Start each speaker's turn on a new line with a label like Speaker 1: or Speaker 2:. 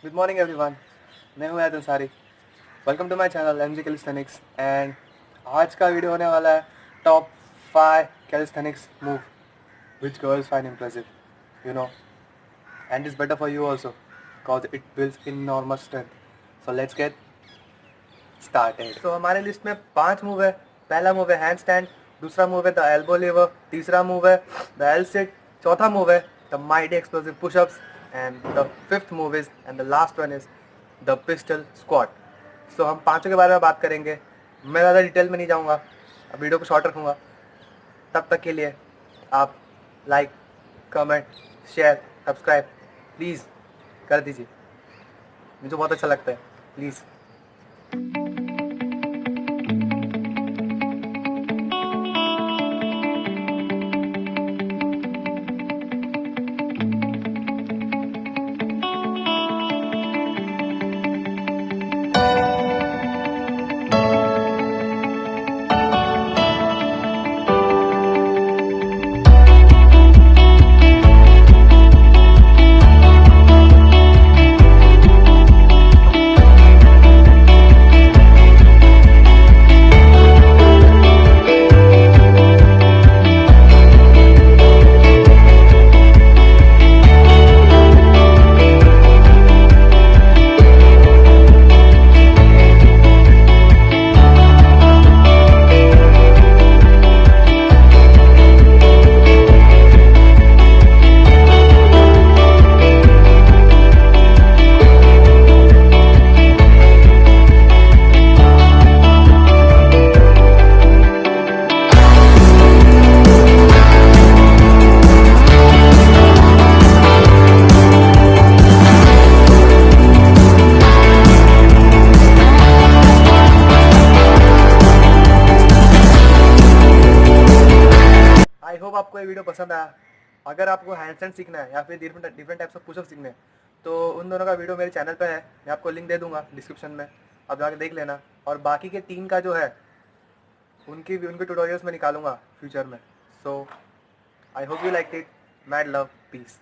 Speaker 1: Good morning everyone, मैं हूं Yaad Ansari. Welcome to my channel MG calisthenics and आज का वीडियो होने वाला है top 5 calisthenics move which girls find impressive, you know, and is better for you also because it builds enormous strength. So let's get started. तो हमारे list में 5 move है। पहला मूव है हैंड स्टैंड, दूसरा मूव है द एल्बो लीवर, तीसरा move है द एल सिट, चौथा मूव है the mighty explosive pushups and the fifth move is and the last one is the pistol squat. So हम पांचों के बारे में बात करेंगे। मैं ज़्यादा डिटेल में नहीं जाऊँगा, अब वीडियो को शॉर्ट रखूँगा। तब तक के लिए आप like, comment, share, subscribe please कर दीजिए, मुझे बहुत अच्छा लगता है, प्लीज़। आई होप आपको ये वीडियो पसंद आया। अगर आपको हैंडस्टैंड सीखना है या फिर डिफरेंट टाइप्स ऑफ पुशअप सीखने हैं तो उन दोनों का वीडियो मेरे चैनल पे है, मैं आपको लिंक दे दूंगा डिस्क्रिप्शन में, आप जाके देख लेना। और बाकी के 3 का जो है उनके ट्यूटोरियल्स में निकालूंगा फ्यूचर में। So I hope you like it. Mad love, piece.